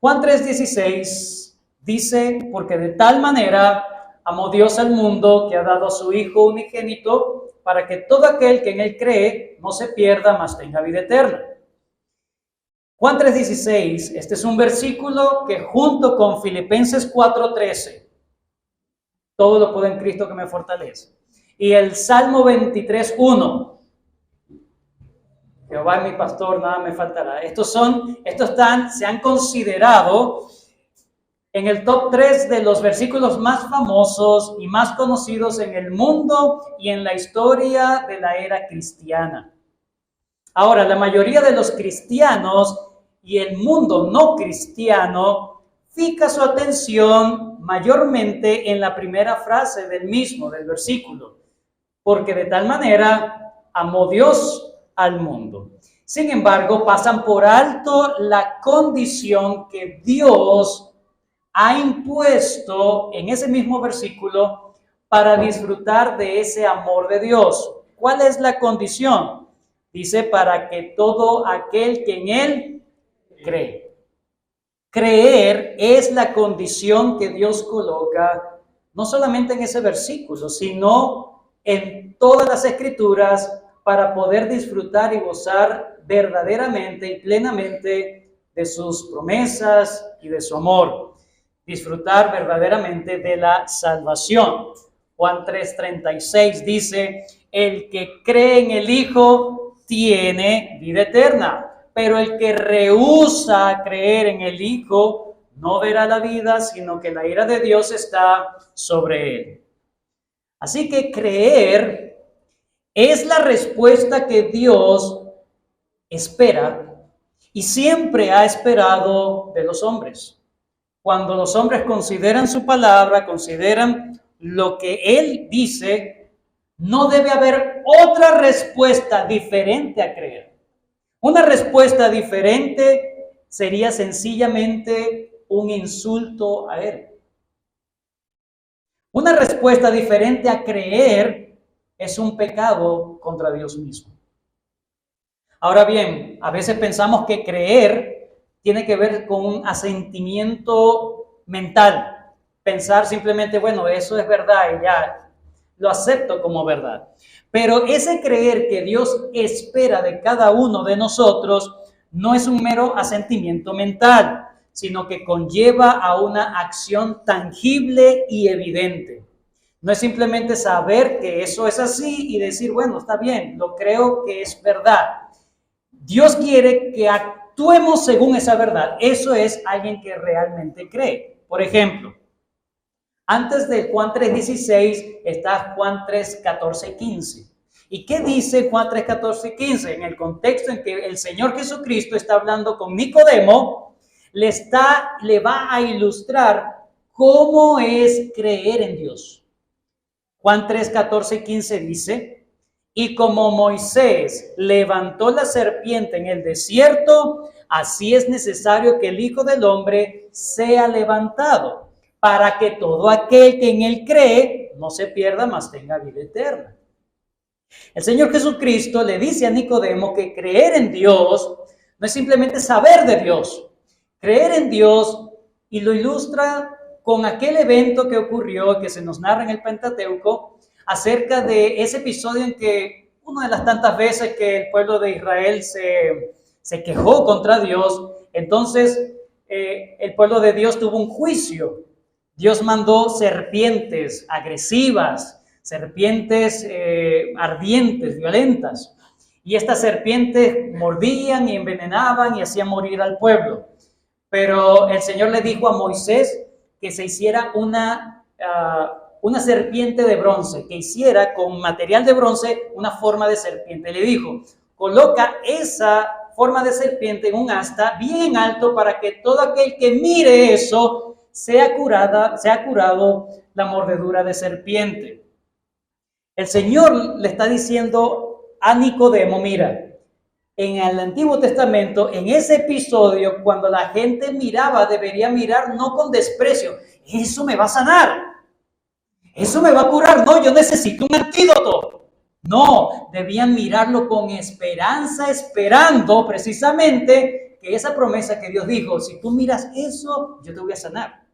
Juan 3:16 dice, porque de tal manera amó Dios al mundo que ha dado a su Hijo unigénito para que todo aquel que en él cree no se pierda, mas tenga vida eterna. Juan 3:16, este es un versículo que junto con Filipenses 4:13, todo lo puedo en Cristo que me fortalece, y el Salmo 23:1, Jehová es mi pastor, nada me faltará. Se han considerado en el top 3 de los versículos más famosos y más conocidos en el mundo y en la historia de la era cristiana. Ahora, la mayoría de los cristianos y el mundo no cristiano fija su atención mayormente en la primera frase del versículo, porque de tal manera amó Dios al mundo. Sin embargo, pasan por alto la condición que Dios ha impuesto en ese mismo versículo para disfrutar de ese amor de Dios. ¿Cuál es la condición? Dice, para que todo aquel que en él cree. Creer es la condición que Dios coloca, no solamente en ese versículo, sino en todas las escrituras, para poder disfrutar y gozar verdaderamente y plenamente de sus promesas y de su amor. Disfrutar verdaderamente de la salvación. Juan 3:36 dice, el que cree en el Hijo tiene vida eterna, pero el que rehúsa creer en el Hijo no verá la vida, sino que la ira de Dios está sobre él. Así que creer es la respuesta que Dios espera y siempre ha esperado de los hombres. Cuando los hombres consideran su palabra, consideran lo que Él dice, no debe haber otra respuesta diferente a creer. Una respuesta diferente sería sencillamente un insulto a Él. Una respuesta diferente a creer es un pecado contra Dios mismo. Ahora bien, a veces pensamos que creer tiene que ver con un asentimiento mental. Pensar simplemente, bueno, eso es verdad y ya lo acepto como verdad. Pero ese creer que Dios espera de cada uno de nosotros no es un mero asentimiento mental, sino que conlleva a una acción tangible y evidente. No es simplemente saber que eso es así y decir, bueno, está bien, lo creo que es verdad. Dios quiere que actuemos según esa verdad. Eso es alguien que realmente cree. Por ejemplo, antes de Juan 3:16 está Juan 3:14-15. ¿Y qué dice Juan 3:14-15? En el contexto en que el Señor Jesucristo está hablando con Nicodemo, le va a ilustrar cómo es creer en Dios. Juan 3:14-15 dice, y como Moisés levantó la serpiente en el desierto, así es necesario que el Hijo del Hombre sea levantado, para que todo aquel que en él cree no se pierda, mas tenga vida eterna. El Señor Jesucristo le dice a Nicodemo que creer en Dios no es simplemente saber de Dios. Creer en Dios, y lo ilustra con aquel evento que ocurrió, que se nos narra en el Pentateuco, acerca de ese episodio en que una de las tantas veces que el pueblo de Israel se quejó contra Dios, entonces el pueblo de Dios tuvo un juicio. Dios mandó serpientes agresivas, serpientes ardientes, violentas, y estas serpientes mordían y envenenaban y hacían morir al pueblo. Pero el Señor le dijo a Moisés que se hiciera una serpiente de bronce, que hiciera con material de bronce una forma de serpiente. Le dijo, coloca esa forma de serpiente en un asta bien alto para que todo aquel que mire eso sea curado la mordedura de serpiente. El Señor le está diciendo a Nicodemo, mira, en el Antiguo Testamento, en ese episodio, cuando la gente miraba, debería mirar no con desprecio. Eso me va a sanar. Eso me va a curar. No, yo necesito un antídoto. No, debían mirarlo con esperanza, esperando precisamente que esa promesa que Dios dijo, si tú miras eso, yo te voy a sanar.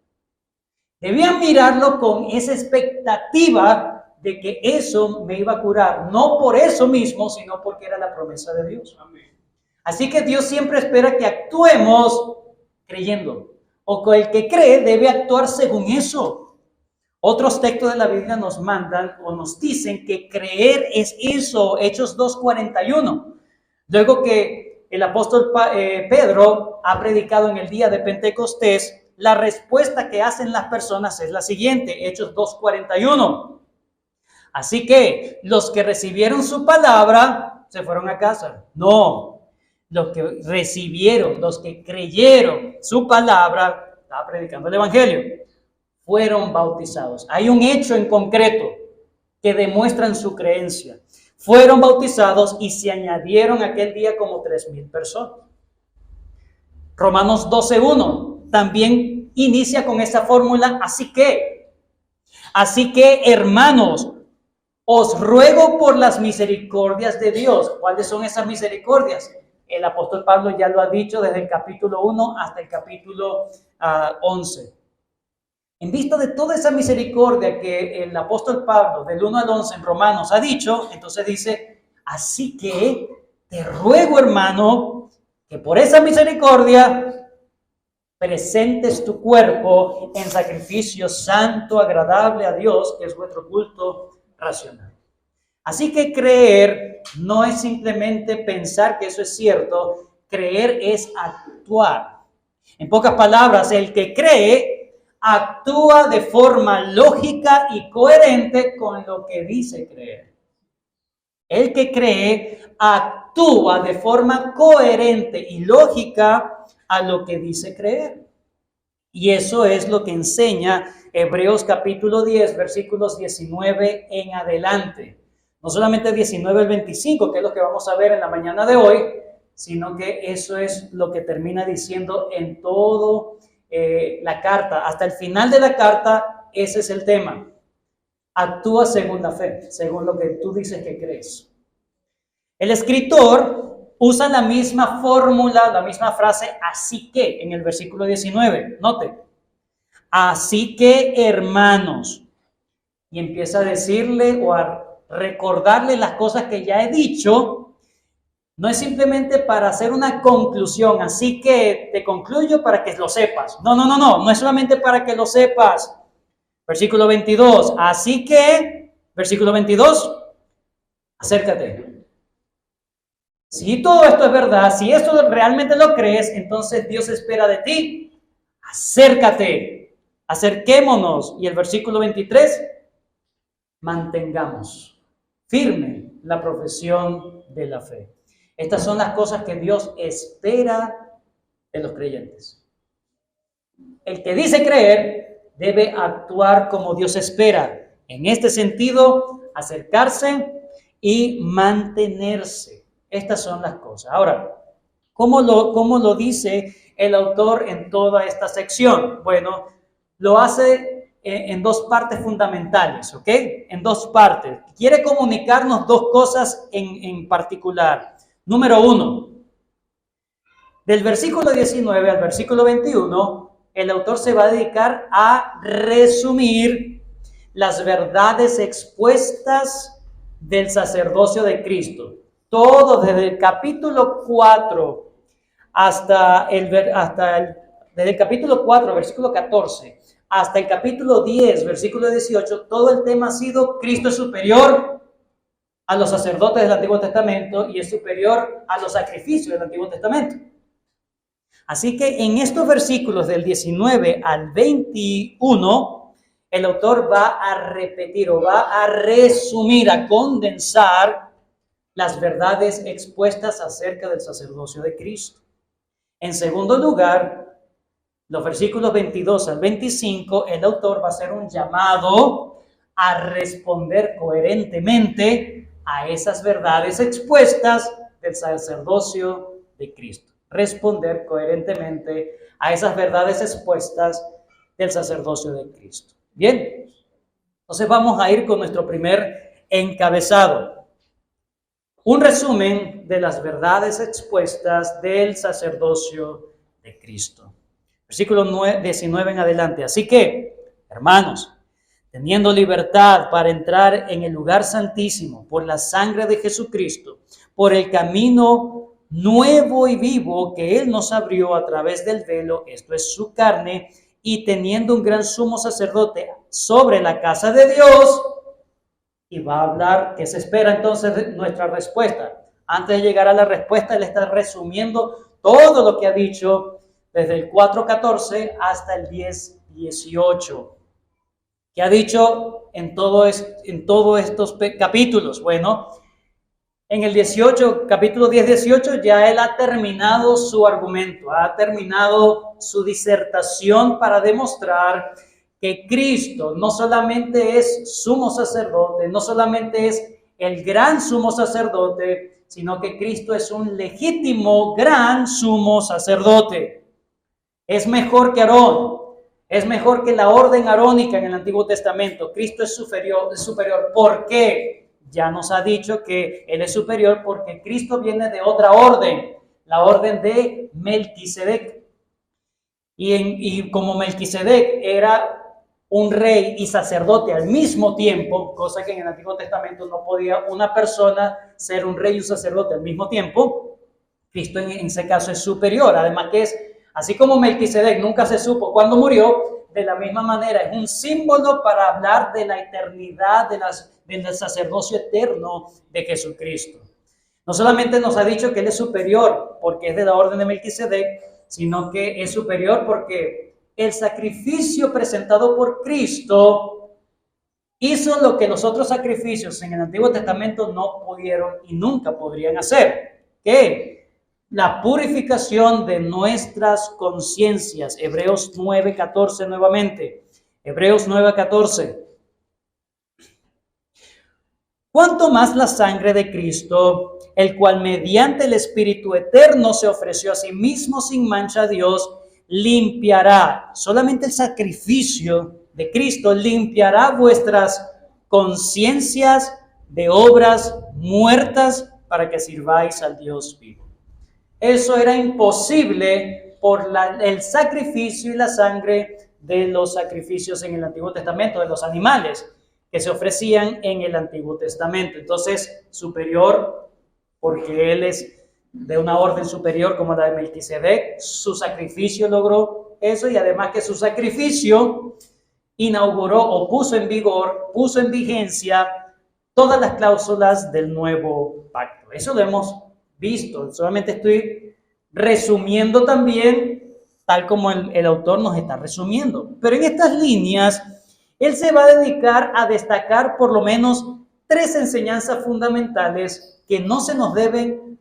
Debían mirarlo con esa expectativa de que eso me iba a curar, no por eso mismo, sino porque era la promesa de Dios. Amén. Así que Dios siempre espera que actuemos creyendo, o que el que cree debe actuar según eso. Otros textos de la Biblia nos mandan o nos dicen que creer es eso, Hechos 2:41. Luego que el apóstol Pedro ha predicado en el día de Pentecostés, la respuesta que hacen las personas es la siguiente, Hechos 2:41. Así que los que recibieron su palabra se fueron a casa. No, los que recibieron, los que creyeron su palabra, estaba predicando el evangelio, fueron bautizados. Hay un hecho en concreto que demuestran su creencia. Fueron bautizados y se añadieron aquel día como 3,000 personas. Romanos 12:1 también inicia con esa fórmula, así que, hermanos, os ruego por las misericordias de Dios. ¿Cuáles son esas misericordias? El apóstol Pablo ya lo ha dicho desde el capítulo 1 hasta el capítulo 11. En vista de toda esa misericordia que el apóstol Pablo del 1 al 11 en Romanos ha dicho, entonces dice, así que te ruego, hermano, que por esa misericordia presentes tu cuerpo en sacrificio santo, agradable a Dios, que es vuestro culto racional. Así que creer no es simplemente pensar que eso es cierto, creer es actuar. En pocas palabras, el que cree actúa de forma lógica y coherente con lo que dice creer. El que cree actúa de forma coherente y lógica a lo que dice creer. Y eso es lo que enseña Hebreos capítulo 10, versículos 19 en adelante. No solamente 19 al 25, que es lo que vamos a ver en la mañana de hoy, sino que eso es lo que termina diciendo en todo la carta. Hasta el final de la carta, ese es el tema. Actúa según la fe, según lo que tú dices que crees. El escritor usa la misma fórmula, la misma frase, así que, en el versículo 19. Note, así que, hermanos, y empieza a decirle o a recordarle las cosas que ya he dicho. No es simplemente para hacer una conclusión, así que te concluyo para que lo sepas. No es solamente para que lo sepas. Versículo 22, así que, versículo 22, acércate. Si todo esto es verdad, si esto realmente lo crees, entonces Dios espera de ti, acércate, acerquémonos. Y el versículo 23, mantengamos firme la profesión de la fe. Estas son las cosas que Dios espera de los creyentes. El que dice creer debe actuar como Dios espera. En este sentido, acercarse y mantenerse. Estas son las cosas. Ahora, ¿cómo lo dice el autor en toda esta sección? Bueno, lo hace en dos partes fundamentales, ¿ok? En dos partes. Quiere comunicarnos dos cosas en particular. Número 1, del versículo 19 al versículo 21, el autor se va a dedicar a resumir las verdades expuestas del sacerdocio de Cristo. Todo desde el capítulo 4 desde el capítulo 4, versículo 14, hasta el capítulo 10, versículo 18, todo el tema ha sido Cristo es superior a los sacerdotes del Antiguo Testamento y es superior a los sacrificios del Antiguo Testamento. Así que en estos versículos del 19 al 21, el autor va a repetir o va a resumir, a condensar las verdades expuestas acerca del sacerdocio de Cristo. En segundo lugar, los versículos 22 al 25, el autor va a hacer un llamado a responder coherentemente a esas verdades expuestas del sacerdocio de Cristo. Responder coherentemente a esas verdades expuestas del sacerdocio de Cristo. Bien, entonces vamos a ir con nuestro primer encabezado. Un resumen también de las verdades expuestas del sacerdocio de Cristo. Versículo 19 en adelante. Así que, hermanos, teniendo libertad para entrar en el lugar santísimo por la sangre de Jesucristo, por el camino nuevo y vivo que Él nos abrió a través del velo, esto es su carne, y teniendo un gran sumo sacerdote sobre la casa de Dios, y va a hablar, ¿qué se espera entonces de nuestra respuesta? Antes de llegar a la respuesta, Él está resumiendo todo lo que ha dicho desde el 4:14 hasta el 10:18. ¿Qué ha dicho en todos estos capítulos? Bueno, en el 18, capítulo 10-18, ya él ha terminado su argumento, ha terminado su disertación para demostrar que Cristo no solamente es sumo sacerdote, no solamente es el gran sumo sacerdote, sino que Cristo es un legítimo gran sumo sacerdote. Es mejor que Aarón, es mejor que la orden arónica en el Antiguo Testamento. Cristo es superior. ¿Por qué? Ya nos ha dicho que Él es superior porque Cristo viene de otra orden, la orden de Melquisedec. Y como Melquisedec era un rey y sacerdote al mismo tiempo, cosa que en el Antiguo Testamento no podía una persona ser un rey y un sacerdote al mismo tiempo, Cristo en ese caso es superior. Además que es, así como Melquisedec nunca se supo cuándo murió, de la misma manera es un símbolo para hablar de la eternidad, del sacerdocio eterno de Jesucristo. No solamente nos ha dicho que Él es superior porque es de la orden de Melquisedec, sino que es superior porque el sacrificio presentado por Cristo hizo lo que los otros sacrificios en el Antiguo Testamento no pudieron y nunca podrían hacer. ¿Qué? La purificación de nuestras conciencias. Hebreos 9:14 nuevamente. Hebreos 9:14. Cuanto más la sangre de Cristo, el cual mediante el Espíritu eterno se ofreció a sí mismo sin mancha a Dios, limpiará. Solamente el sacrificio de Cristo limpiará vuestras conciencias de obras muertas para que sirváis al Dios vivo. Eso era imposible por el sacrificio y la sangre de los sacrificios en el Antiguo Testamento, de los animales que se ofrecían en el Antiguo Testamento. Entonces, superior, porque Él es de una orden superior como la de Melquisedec, su sacrificio logró eso, y además que su sacrificio inauguró o puso en vigor, puso en vigencia todas las cláusulas del nuevo pacto. Eso lo hemos visto, solamente estoy resumiendo también tal como el autor nos está resumiendo. Pero en estas líneas, él se va a dedicar a destacar por lo menos 3 enseñanzas fundamentales que no se nos deben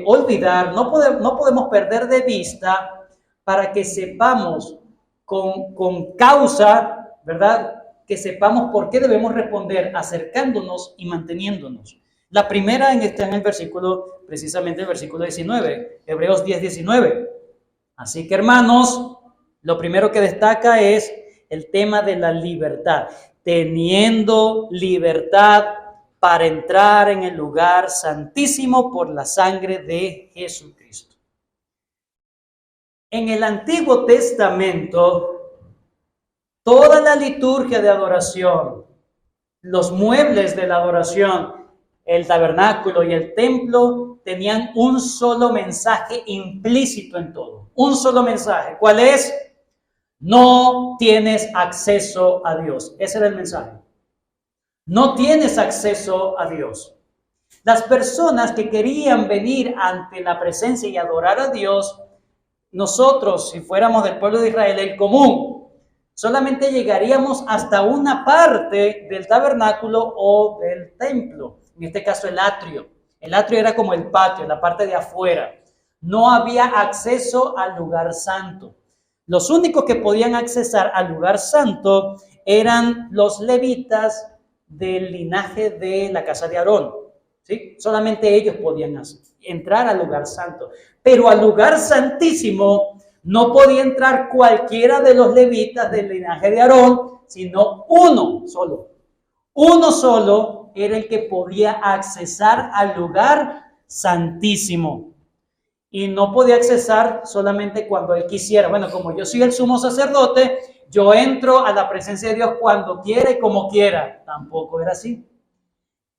olvidar, no podemos perder de vista para que sepamos con causa, ¿verdad? Que sepamos por qué debemos responder acercándonos y manteniéndonos. La primera está en el versículo, precisamente el versículo 19, Hebreos 10:19. Así que, hermanos, lo primero que destaca es el tema de la libertad. Teniendo libertad para entrar en el lugar santísimo por la sangre de Jesucristo. En el Antiguo Testamento, toda la liturgia de adoración, los muebles de la adoración, el tabernáculo y el templo tenían un solo mensaje implícito en todo. Un solo mensaje. ¿Cuál es? No tienes acceso a Dios. Ese era el mensaje. No tienes acceso a Dios. Las personas que querían venir ante la presencia y adorar a Dios, nosotros, si fuéramos del pueblo de Israel, el común, solamente llegaríamos hasta una parte del tabernáculo o del templo. En este caso, el atrio. El atrio era como el patio, la parte de afuera. No había acceso al lugar santo. Los únicos que podían accesar al lugar santo eran los levitas del linaje de la casa de Aarón, ¿sí? Solamente ellos podían entrar al lugar santo, pero al lugar santísimo no podía entrar cualquiera de los levitas del linaje de Aarón, sino uno solo. Uno solo era el que podía accesar al lugar santísimo. Y no podía accesar solamente cuando él quisiera. Bueno, como yo soy el sumo sacerdote, yo entro a la presencia de Dios cuando quiera y como quiera. Tampoco era así.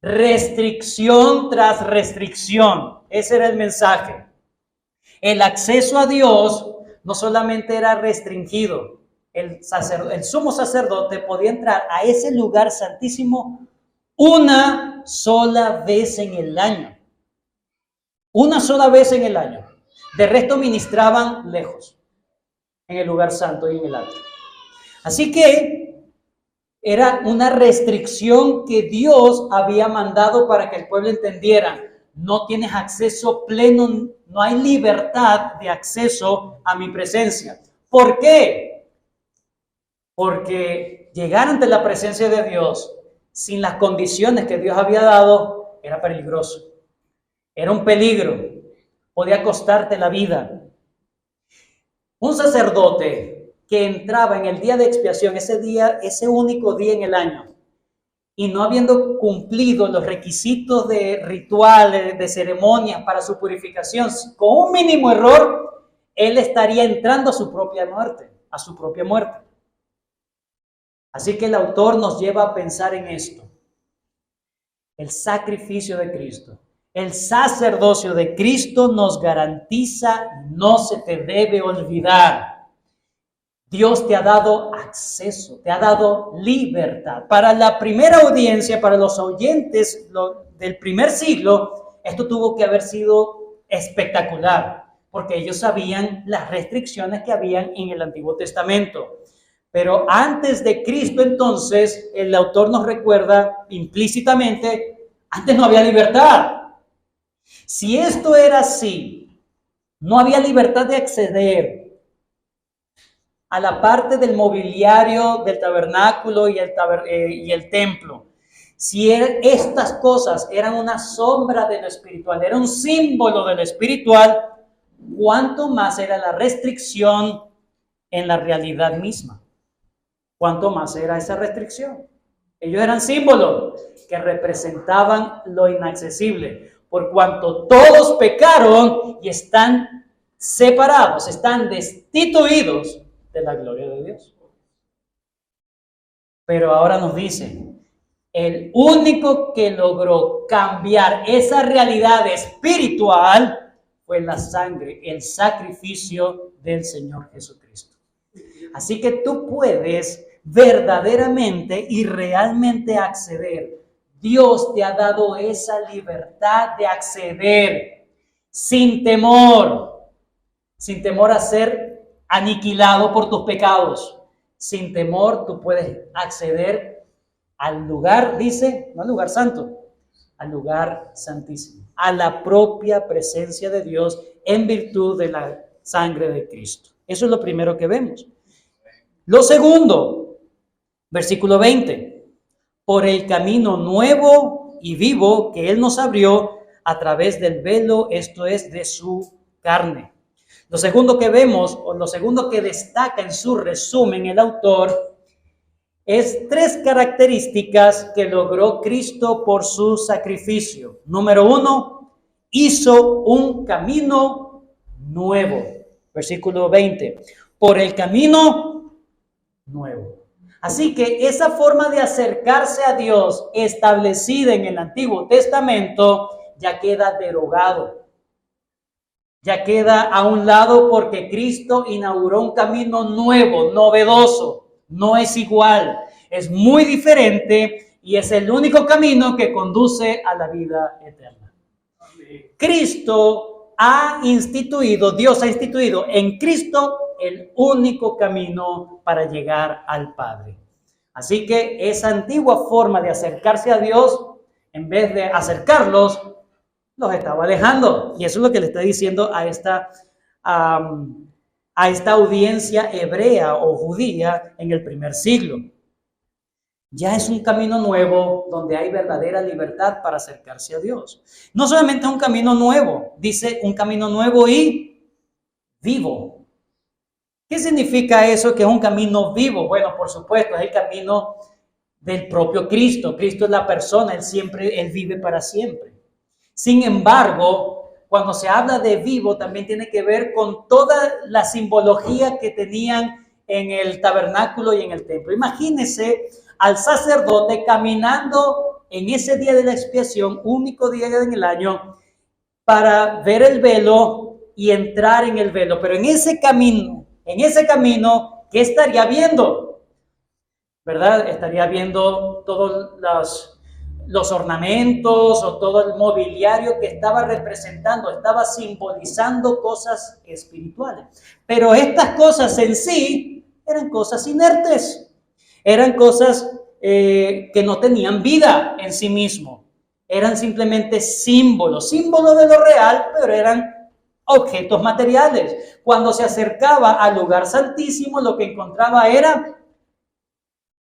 Restricción tras restricción. Ese era el mensaje. El acceso a Dios no solamente era restringido. El sumo sacerdote podía entrar a ese lugar santísimo una sola vez en el año. Una sola vez en el año. De resto ministraban lejos, en el lugar santo y en el atrio. Así que era una restricción que Dios había mandado para que el pueblo entendiera. No tienes acceso pleno, no hay libertad de acceso a mi presencia. ¿Por qué? Porque llegar ante la presencia de Dios sin las condiciones que Dios había dado era peligroso. Era un peligro, podía costarte la vida. Un sacerdote que entraba en el día de expiación, ese único día en el año, y no habiendo cumplido los requisitos de rituales, de ceremonias para su purificación, con un mínimo error, él estaría entrando a su propia muerte, Así que el autor nos lleva a pensar en esto. El sacrificio de Cristo. El sacerdocio de Cristo nos garantiza, no se te debe olvidar. Dios te ha dado acceso, te ha dado libertad. Para la primera audiencia, para los oyentes del primer siglo, esto tuvo que haber sido espectacular, porque ellos sabían las restricciones que habían en el Antiguo Testamento. Pero antes de Cristo, entonces, el autor nos recuerda implícitamente, antes no había libertad. Si esto era así, no había libertad de acceder a la parte del mobiliario del tabernáculo y el templo. Si estas cosas eran una sombra de lo espiritual, era un símbolo de lo espiritual, ¿cuánto más era la restricción en la realidad misma? ¿Cuánto más era esa restricción? Ellos eran símbolos que representaban lo inaccesible. Por cuanto todos pecaron y están separados, están destituidos de la gloria de Dios. Pero ahora nos dice, el único que logró cambiar esa realidad espiritual fue la sangre, el sacrificio del Señor Jesucristo. Así que tú puedes verdaderamente y realmente acceder. Dios te ha dado esa libertad de acceder sin temor a ser aniquilado por tus pecados. Sin temor tú puedes acceder al lugar, dice, no al lugar santo, al lugar santísimo, a la propia presencia de Dios en virtud de la sangre de Cristo. Eso es lo primero que vemos. Lo segundo, versículo 20. Por el camino nuevo y vivo que Él nos abrió a través del velo, esto es, de su carne. Lo segundo que vemos, o lo segundo que destaca en su resumen el autor, es 3 características que logró Cristo por su sacrificio. Número 1, hizo un camino nuevo. Versículo 20. Por el camino nuevo. Así que esa forma de acercarse a Dios establecida en el Antiguo Testamento ya queda derogado. Ya queda a un lado porque Cristo inauguró un camino nuevo, novedoso. No es igual, es muy diferente y es el único camino que conduce a la vida eterna. Cristo ha instituido, Dios ha instituido en Cristo el único camino para llegar al Padre. Así que esa antigua forma de acercarse a Dios, en vez de acercarlos, los estaba alejando. Y eso es lo que le está diciendo a esta audiencia hebrea o judía en el primer siglo. Ya es un camino nuevo donde hay verdadera libertad para acercarse a Dios. No solamente un camino nuevo, dice un camino nuevo y vivo. ¿Qué significa eso que es un camino vivo? Bueno, por supuesto, es el camino del propio Cristo. Cristo es la persona, Él vive para siempre. Sin embargo, cuando se habla de vivo, también tiene que ver con toda la simbología que tenían en el tabernáculo y en el templo. Imagínense al sacerdote caminando en ese día de la expiación, único día en el año, para ver el velo y entrar en el velo. Pero en ese camino, ¿qué estaría viendo? ¿Verdad? Estaría viendo todos los ornamentos o todo el mobiliario que estaba representando, estaba simbolizando cosas espirituales. Pero estas cosas en sí eran cosas inertes, eran cosas que no tenían vida en sí mismo, eran simplemente símbolos de lo real, pero eran objetos materiales. Cuando se acercaba al lugar santísimo, lo que encontraba era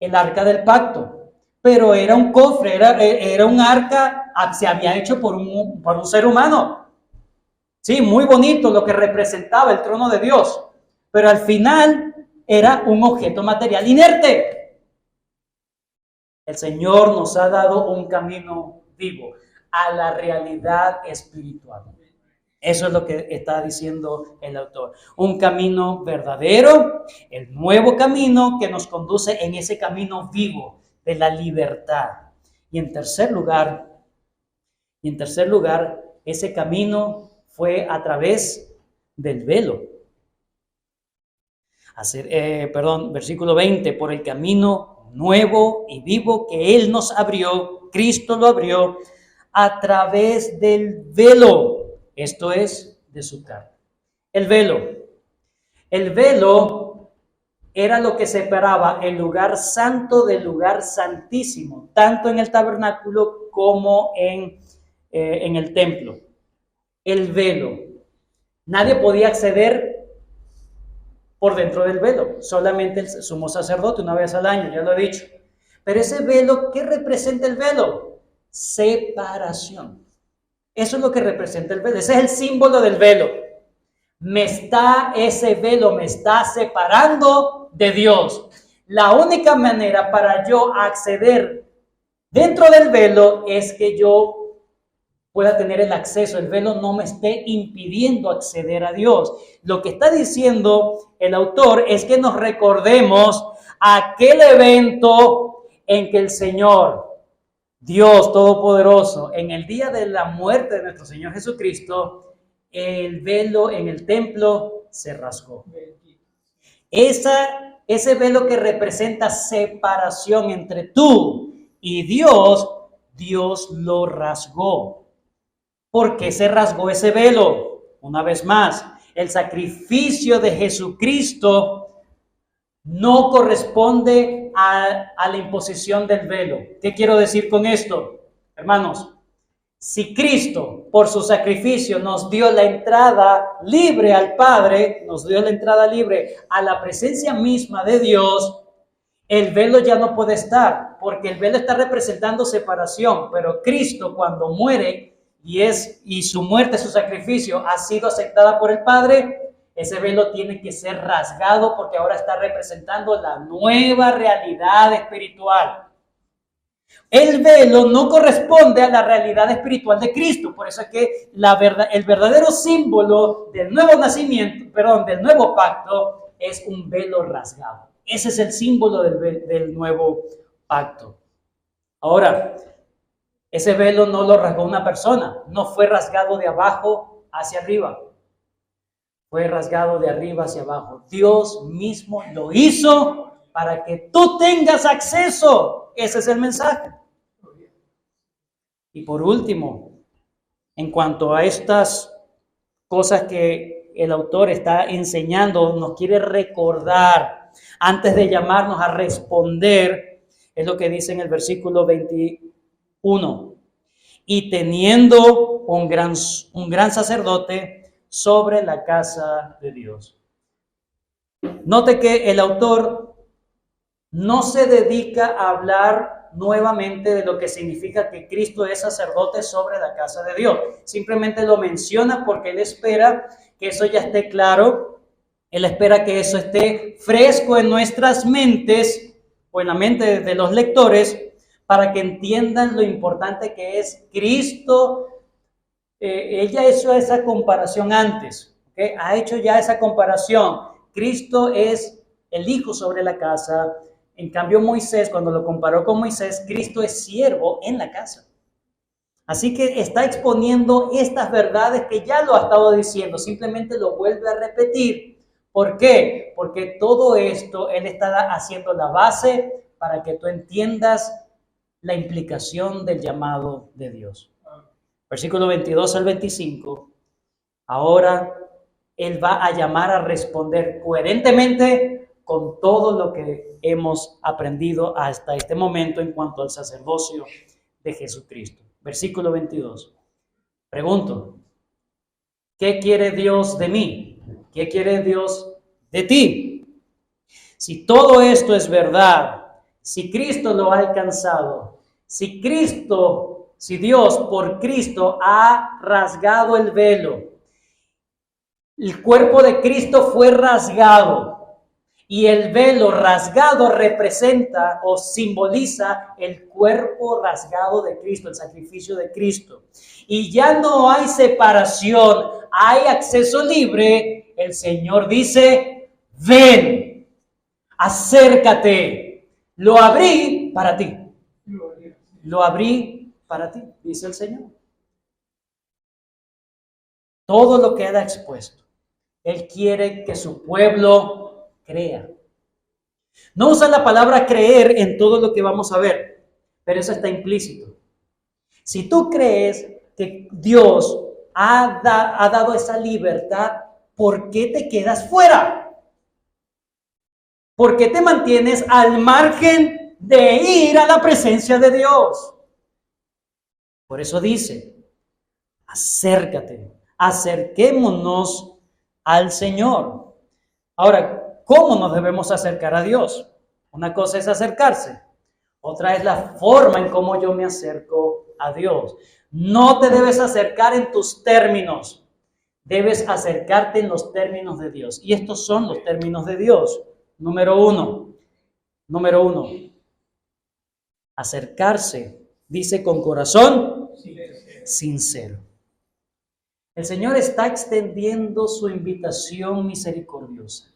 el arca del pacto. Pero era un cofre, era un arca, se había hecho por un ser humano. Sí, muy bonito lo que representaba el trono de Dios, pero al final era un objeto material inerte. El Señor nos ha dado un camino vivo a la realidad espiritual. Eso es lo que está diciendo el autor. Un camino verdadero, el nuevo camino que nos conduce en ese camino vivo de la libertad. Y en tercer lugar, ese camino fue a través del velo. Versículo 20, por el camino nuevo y vivo que Él nos abrió, Cristo lo abrió a través del velo, esto es, de su carne. El velo era lo que separaba el lugar santo del lugar santísimo, tanto en el tabernáculo como en el templo. El velo. Nadie podía acceder por dentro del velo, solamente el sumo sacerdote una vez al año, ya lo he dicho. Pero ese velo, ¿qué representa el velo? Separación. Eso es lo que representa el velo, ese es el símbolo del velo. Ese velo me está separando de Dios. La única manera para yo acceder dentro del velo es que yo pueda tener el acceso. El velo no me esté impidiendo acceder a Dios. Lo que está diciendo el autor es que nos recordemos aquel evento en que el Señor, Dios Todopoderoso, en el día de la muerte de nuestro Señor Jesucristo, el velo en el templo se rasgó. Ese velo que representa separación entre tú y Dios, Dios lo rasgó. ¿Por qué se rasgó ese velo? Una vez más, el sacrificio de Jesucristo no corresponde a la imposición del velo. ¿Qué quiero decir con esto? Hermanos, si Cristo, por su sacrificio, nos dio la entrada libre al Padre, nos dio la entrada libre a la presencia misma de Dios, el velo ya no puede estar, porque el velo está representando separación, pero Cristo cuando muere y su muerte, su sacrificio ha sido aceptada por el Padre, ese velo tiene que ser rasgado porque ahora está representando la nueva realidad espiritual. El velo no corresponde a la realidad espiritual de Cristo, por eso es que el verdadero símbolo del nuevo del nuevo pacto es un velo rasgado. Ese es el símbolo del nuevo pacto. Ahora, ese velo no lo rasgó una persona, no fue rasgado de abajo hacia arriba, fue rasgado de arriba hacia abajo. Dios mismo lo hizo para que tú tengas acceso. Ese es el mensaje. Y por último, en cuanto a estas cosas que el autor está enseñando, nos quiere recordar antes de llamarnos a responder, es lo que dice en el versículo 21. Y teniendo un gran sacerdote sobre la casa de Dios. Note que el autor no se dedica a hablar nuevamente de lo que significa que Cristo es sacerdote sobre la casa de Dios. Simplemente lo menciona porque él espera que eso ya esté claro. Él espera que eso esté fresco en nuestras mentes o en la mente de los lectores para que entiendan lo importante que es Cristo ella hizo esa comparación antes, ¿okay? Ha hecho ya esa comparación. Cristo es el hijo sobre la casa. En cambio, Moisés, cuando lo comparó con Moisés, Cristo es siervo en la casa. Así que está exponiendo estas verdades que ya lo ha estado diciendo, simplemente lo vuelve a repetir. ¿Por qué? Porque todo esto él está haciendo la base para que tú entiendas la implicación del llamado de Dios. Versículo 22 al 25. Ahora él va a llamar a responder coherentemente con todo lo que hemos aprendido hasta este momento en cuanto al sacerdocio de Jesucristo. Versículo 22. Pregunto, ¿qué quiere Dios de mí? ¿Qué quiere Dios de ti? Si todo esto es verdad, si Cristo lo ha alcanzado, si Dios por Cristo ha rasgado el velo, el cuerpo de Cristo fue rasgado, y el velo rasgado representa o simboliza el cuerpo rasgado de Cristo, el sacrificio de Cristo. Y ya no hay separación, hay acceso libre. El Señor dice, ven, acércate. Lo abrí para ti. Lo abrí para ti, dice el Señor. Todo lo queda expuesto. Él quiere que su pueblo crea. No usa la palabra creer en todo lo que vamos a ver, pero eso está implícito. Si tú crees que Dios ha dado esa libertad, ¿por qué te quedas fuera? ¿Por qué te mantienes al margen de ir a la presencia de Dios? Por eso dice, acércate, acerquémonos al Señor. Ahora, ¿cómo nos debemos acercar a Dios? Una cosa es acercarse, otra es la forma en cómo yo me acerco a Dios. No te debes acercar en tus términos, debes acercarte en los términos de Dios. Y estos son los términos de Dios. Número uno, acercarse, dice con corazón sincero. El Señor está extendiendo su invitación misericordiosa.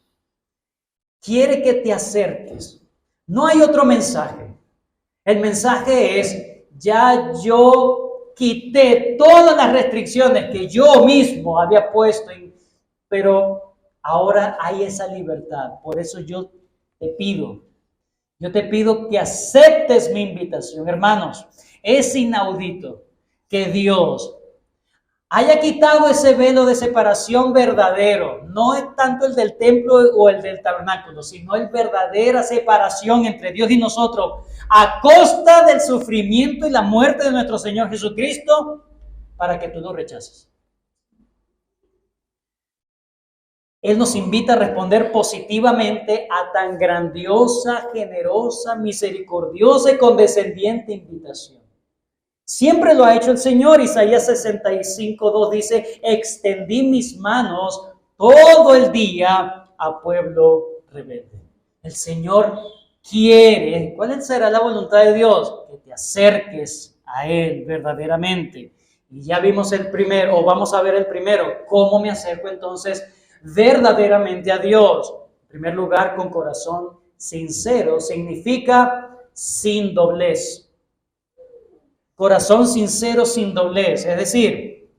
Quiere que te acerques. No hay otro mensaje. El mensaje es, ya yo quité todas las restricciones que yo mismo había puesto, pero ahora hay esa libertad. Por eso yo te pido que aceptes mi invitación. Hermanos, es inaudito que Dios haya quitado ese velo de separación verdadero, no es tanto el del templo o el del tabernáculo, sino el verdadera separación entre Dios y nosotros, a costa del sufrimiento y la muerte de nuestro Señor Jesucristo, para que tú lo rechaces. Él nos invita a responder positivamente a tan grandiosa, generosa, misericordiosa y condescendiente invitación. Siempre lo ha hecho el Señor. Isaías 65:2 dice, extendí mis manos todo el día a pueblo rebelde. El Señor quiere, ¿cuál será la voluntad de Dios? Que te acerques a Él verdaderamente. Y ya vimos el primero, o vamos a ver el primero. ¿Cómo me acerco entonces verdaderamente a Dios? En primer lugar, con corazón sincero, significa sin doblez. Corazón sincero sin doblez, es decir,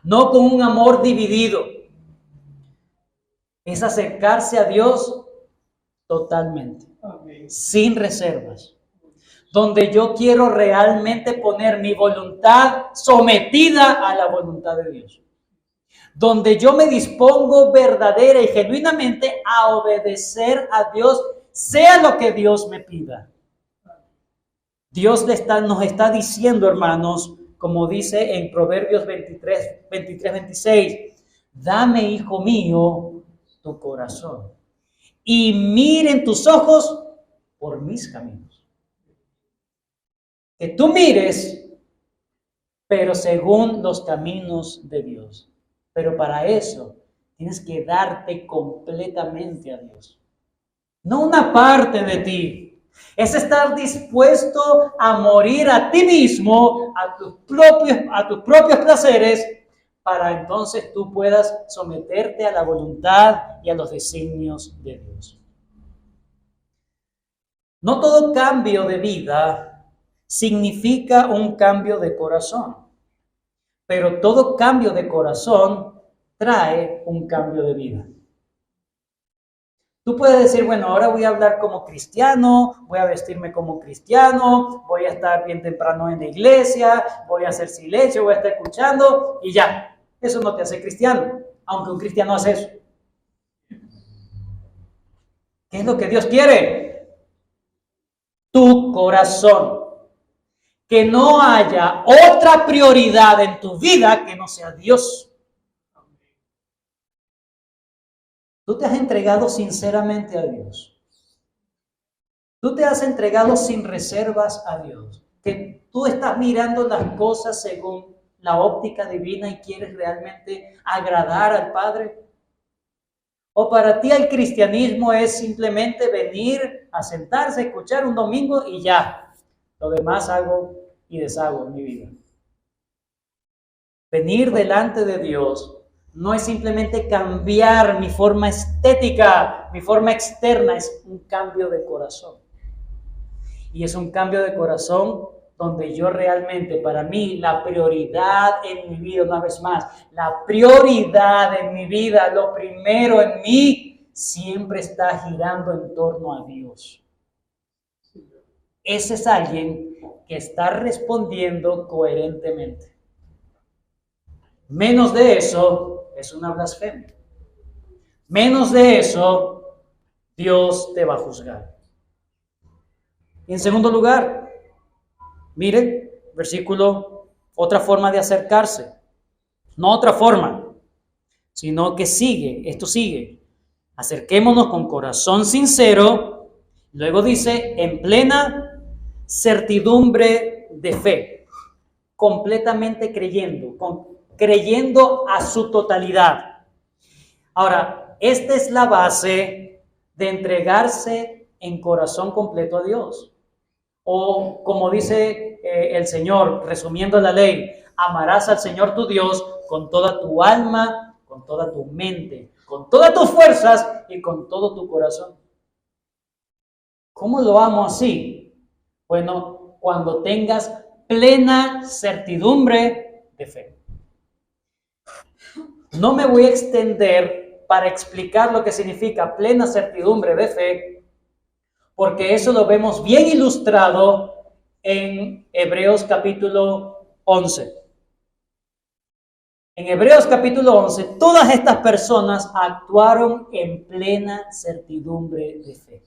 no con un amor dividido. Es acercarse a Dios totalmente, sin reservas, donde yo quiero realmente poner mi voluntad sometida a la voluntad de Dios, donde yo me dispongo verdadera y genuinamente a obedecer a Dios, sea lo que Dios me pida. Dios nos está diciendo, hermanos, como dice en Proverbios 26, dame, hijo mío, tu corazón y miren tus ojos por mis caminos. Que tú mires, pero según los caminos de Dios. Pero para eso tienes que darte completamente a Dios. No una parte de ti, Es estar dispuesto a morir a ti mismo, a tus propios placeres, para entonces tú puedas someterte a la voluntad y a los designios de Dios. No todo cambio de vida significa un cambio de corazón, pero todo cambio de corazón trae un cambio de vida. Tú puedes decir, bueno, ahora voy a hablar como cristiano, voy a vestirme como cristiano, voy a estar bien temprano en la iglesia, voy a hacer silencio, voy a estar escuchando y ya. Eso no te hace cristiano, aunque un cristiano hace eso. ¿Qué es lo que Dios quiere? Tu corazón. Que no haya otra prioridad en tu vida que no sea Dios. Tú te has entregado sinceramente a Dios. Tú te has entregado sin reservas a Dios. Que tú estás mirando las cosas según la óptica divina y quieres realmente agradar al Padre. O para ti el cristianismo es simplemente venir a sentarse, escuchar un domingo y ya. Lo demás hago y deshago en mi vida. Venir delante de Dios no es simplemente cambiar mi forma estética, mi forma externa, es un cambio de corazón. Y es un cambio de corazón donde yo realmente, para mí, la prioridad en mi vida, una vez más, la prioridad en mi vida, lo primero en mí, siempre está girando en torno a Dios. Ese es alguien que está respondiendo coherentemente. Menos de eso es una blasfemia. Menos de eso, Dios te va a juzgar. Y en segundo lugar, miren, versículo, otra forma de acercarse. No otra forma, sino que sigue, esto sigue. Acerquémonos con corazón sincero. Luego dice, en plena certidumbre de fe. Completamente creyendo a su totalidad. Ahora, esta es la base de entregarse en corazón completo a Dios. O como dice el Señor, resumiendo la ley, amarás al Señor tu Dios con toda tu alma, con toda tu mente, con todas tus fuerzas y con todo tu corazón. ¿Cómo lo amo así? Bueno, cuando tengas plena certidumbre de fe. No me voy a extender para explicar lo que significa plena certidumbre de fe, porque eso lo vemos bien ilustrado en Hebreos capítulo 11. En Hebreos capítulo 11, todas estas personas actuaron en plena certidumbre de fe.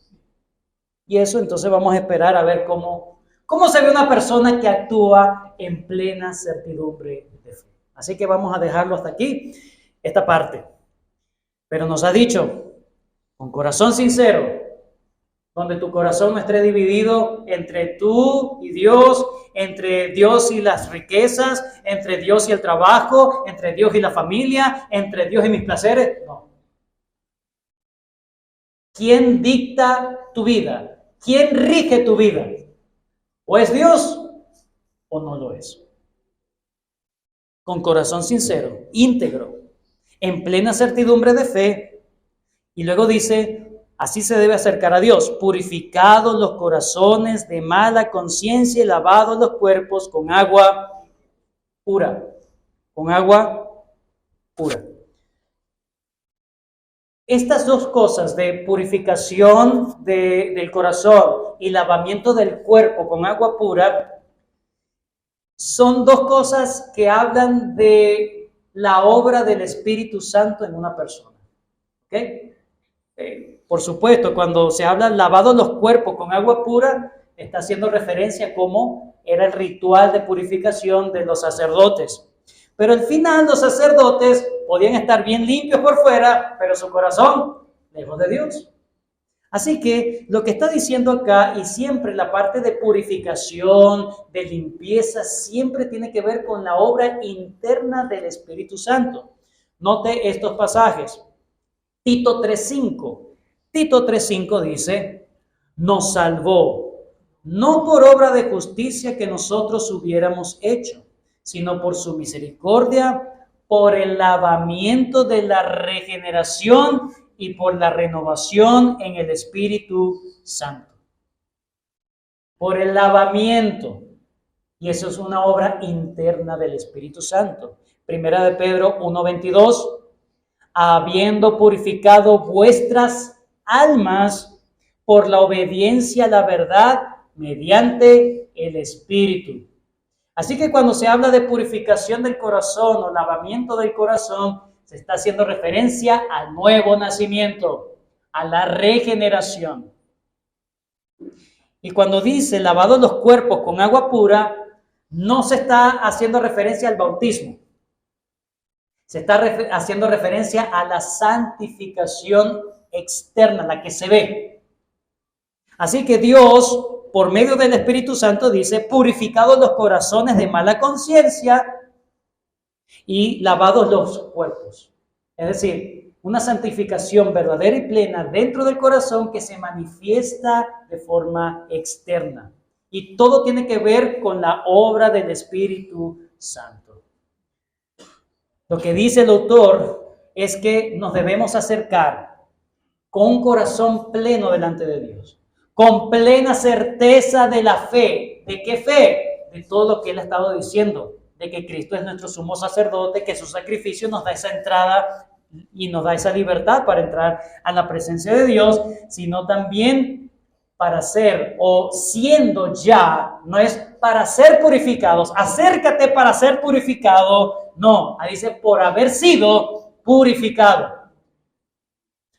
Y eso entonces vamos a esperar a ver cómo se ve una persona que actúa en plena certidumbre de fe. Así que vamos a dejarlo hasta aquí, esta parte. Pero nos ha dicho, con corazón sincero, donde tu corazón no esté dividido entre tú y Dios, entre Dios y las riquezas, entre Dios y el trabajo, entre Dios y la familia, entre Dios y mis placeres. No. ¿Quién dicta tu vida? ¿Quién rige tu vida? ¿O es Dios o no lo es? Con corazón sincero, íntegro, en plena certidumbre de fe. Y luego dice, así se debe acercar a Dios, purificados los corazones de mala conciencia y lavados los cuerpos con agua pura. Con agua pura. Estas dos cosas de purificación del corazón y lavamiento del cuerpo con agua pura son dos cosas que hablan de la obra del Espíritu Santo en una persona. ¿Okay? Por supuesto, cuando se habla lavado los cuerpos con agua pura, está haciendo referencia a cómo era el ritual de purificación de los sacerdotes. Pero al final los sacerdotes podían estar bien limpios por fuera, pero su corazón lejos de Dios. Así que lo que está diciendo acá, y siempre la parte de purificación, de limpieza, siempre tiene que ver con la obra interna del Espíritu Santo. Note estos pasajes. Tito 3:5. Tito 3:5 dice, nos salvó, no por obra de justicia que nosotros hubiéramos hecho, sino por su misericordia, por el lavamiento de la regeneración y por la renovación en el Espíritu Santo. Por el lavamiento. Y eso es una obra interna del Espíritu Santo. Primera de Pedro 1:22, habiendo purificado vuestras almas por la obediencia a la verdad mediante el Espíritu. Así que cuando se habla de purificación del corazón o lavamiento del corazón, se está haciendo referencia al nuevo nacimiento, a la regeneración. Y cuando dice lavados los cuerpos con agua pura, no se está haciendo referencia al bautismo. Se está haciendo referencia a la santificación externa, la que se ve. Así que Dios, por medio del Espíritu Santo, dice, purificados los corazones de mala conciencia y lavados los cuerpos. Es decir, una santificación verdadera y plena dentro del corazón que se manifiesta de forma externa. Y todo tiene que ver con la obra del Espíritu Santo. Lo que dice el autor es que nos debemos acercar con un corazón pleno delante de Dios, con plena certeza de la fe. ¿De qué fe? De todo lo que él ha estado diciendo, de que Cristo es nuestro sumo sacerdote, que su sacrificio nos da esa entrada y nos da esa libertad para entrar a la presencia de Dios, sino también para ser o siendo ya, no es para ser purificados, acércate para ser purificado, no, ahí dice por haber sido purificado.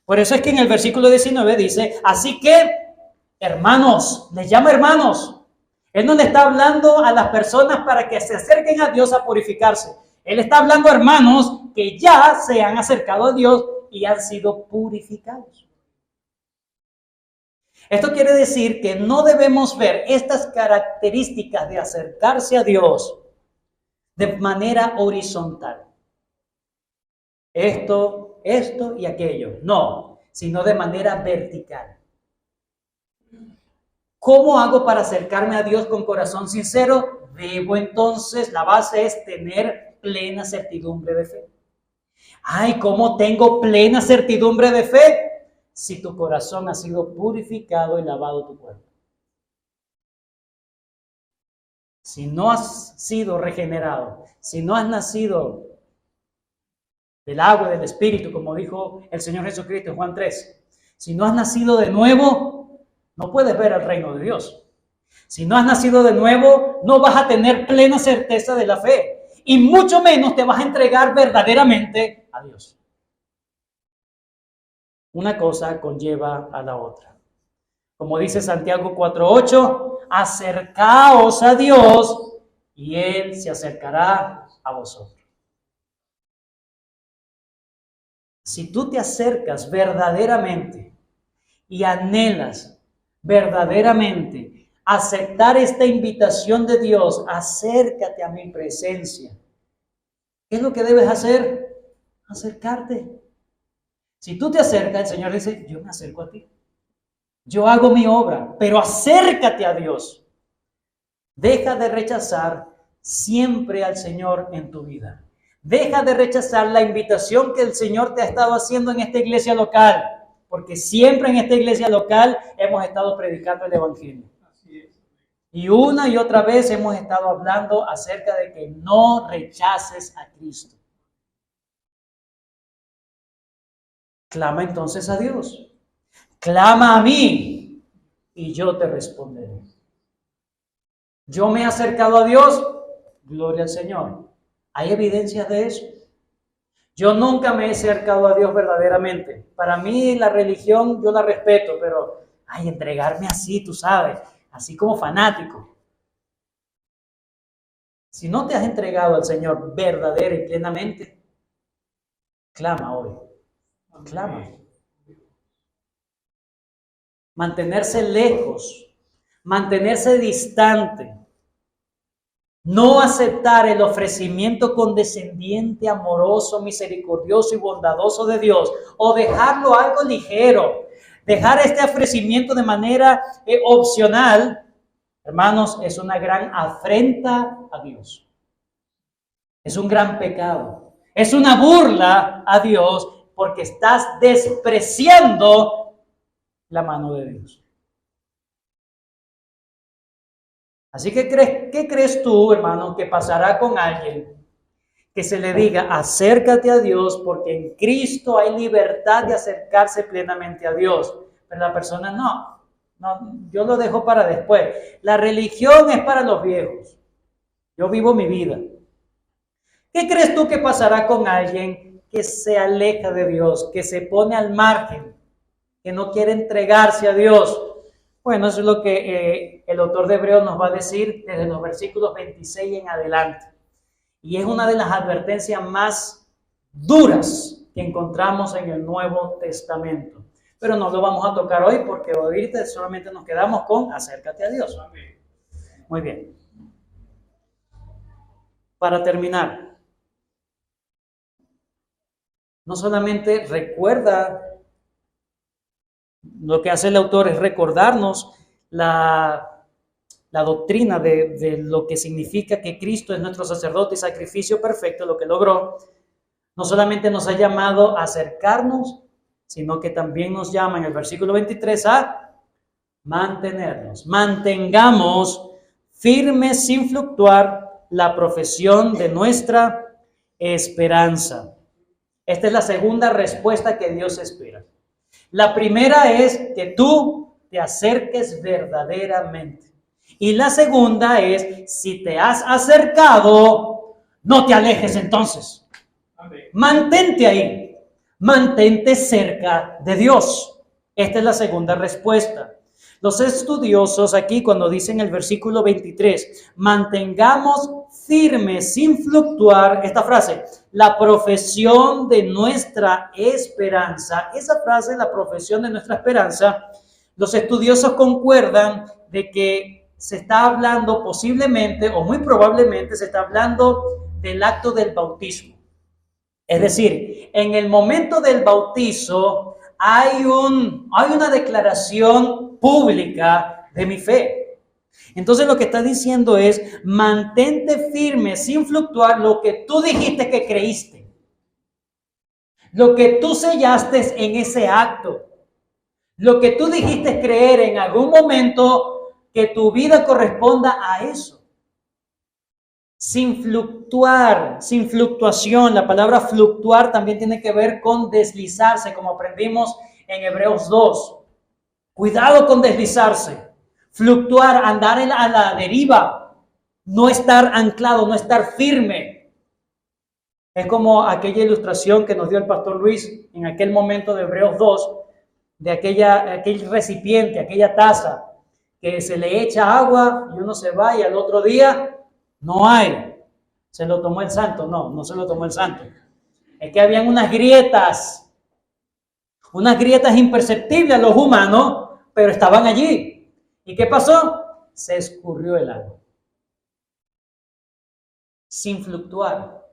Por eso es que en el versículo 19 dice, así que hermanos, les llama hermanos. Él no le está hablando a las personas para que se acerquen a Dios a purificarse. Él está hablando a hermanos que ya se han acercado a Dios y han sido purificados. Esto quiere decir que no debemos ver estas características de acercarse a Dios de manera horizontal. Esto y aquello. No, sino de manera vertical. ¿Cómo hago para acercarme a Dios con corazón sincero? Debo entonces, la base es tener plena certidumbre de fe. Ay, ¿cómo tengo plena certidumbre de fe? Si tu corazón ha sido purificado y lavado tu cuerpo. Si no has sido regenerado, si no has nacido del agua y del Espíritu, como dijo el Señor Jesucristo en Juan 3, si no has nacido de nuevo, no puedes ver el reino de Dios. Si no has nacido de nuevo, no vas a tener plena certeza de la fe y mucho menos te vas a entregar verdaderamente a Dios. Una cosa conlleva a la otra. Como dice Santiago 4:8, acercaos a Dios y Él se acercará a vosotros. Si tú te acercas verdaderamente y anhelas verdaderamente aceptar esta invitación de Dios, acércate a mi presencia. ¿Qué es lo que debes hacer? Acercarte. Si tú te acercas, el Señor dice, yo me acerco a ti. Yo hago mi obra, pero acércate a Dios. Deja de rechazar siempre al Señor en tu vida. Deja de rechazar la invitación que el Señor te ha estado haciendo en esta iglesia local, porque siempre en esta iglesia local hemos estado predicando el Evangelio. Y una y otra vez hemos estado hablando acerca de que no rechaces a Cristo. Clama entonces a Dios. Clama a mí y yo te responderé. Yo me he acercado a Dios, gloria al Señor. ¿Hay evidencias de eso? Yo nunca me he acercado a Dios verdaderamente. Para mí la religión yo la respeto, pero entregarme así, tú sabes, así como fanático. Si no te has entregado al Señor verdadera y plenamente, clama hoy. Clama. Mantenerse lejos, mantenerse distante, no aceptar el ofrecimiento condescendiente, amoroso, misericordioso y bondadoso de Dios, o dejarlo algo ligero, Dejar este ofrecimiento de manera opcional, hermanos, es una gran afrenta a Dios. Es un gran pecado. Es una burla a Dios porque estás despreciando la mano de Dios. Así que, ¿qué crees tú, hermano, que pasará con alguien que se le diga, acércate a Dios porque en Cristo hay libertad de acercarse plenamente a Dios? Pero la persona no, yo lo dejo para después. La religión es para los viejos. Yo vivo mi vida. ¿Qué crees tú que pasará con alguien que se aleja de Dios, que se pone al margen, que no quiere entregarse a Dios? Bueno, eso es lo que el autor de Hebreos nos va a decir desde los versículos 26 en adelante. Y es una de las advertencias más duras que encontramos en el Nuevo Testamento. Pero no lo vamos a tocar hoy porque ahorita solamente nos quedamos con acércate a Dios. Muy bien. Para terminar, no solamente recuerda, lo que hace el autor es recordarnos la doctrina de lo que significa que Cristo es nuestro sacerdote y sacrificio perfecto, lo que logró. No solamente nos ha llamado a acercarnos, sino que también nos llama en el versículo 23 a mantenernos. Mantengamos firmes sin fluctuar la profesión de nuestra esperanza. Esta es la segunda respuesta que Dios espera. La primera es que tú te acerques verdaderamente. Y la segunda es, si te has acercado, no te alejes entonces. Mantente ahí. Mantente cerca de Dios. Esta es la segunda respuesta. Los estudiosos aquí cuando dicen el versículo 23, mantengamos firmes sin fluctuar, esta frase, la profesión de nuestra esperanza. Esa frase, la profesión de nuestra esperanza, los estudiosos concuerdan de que se está hablando posiblemente o muy probablemente se está hablando del acto del bautismo. Es decir, en el momento del bautizo hay una declaración pública de mi fe. Entonces lo que está diciendo es, mantente firme sin fluctuar lo que tú dijiste que creíste. Lo que tú sellaste en ese acto. Lo que tú dijiste creer en algún momento, que tu vida corresponda a eso. Sin fluctuar, sin fluctuación. La palabra fluctuar también tiene que ver con deslizarse, como aprendimos en Hebreos 2. Cuidado con deslizarse. Fluctuar, andar a la deriva, no estar anclado, no estar firme. Es como aquella ilustración que nos dio el pastor Luis en aquel momento de Hebreos 2, de aquel recipiente, aquella taza, que se le echa agua y uno se va y al otro día no hay. ¿Se lo tomó el santo? No se lo tomó el santo. Es que habían unas grietas imperceptibles a los humanos, pero estaban allí. ¿Y qué pasó? Se escurrió el agua. Sin fluctuar,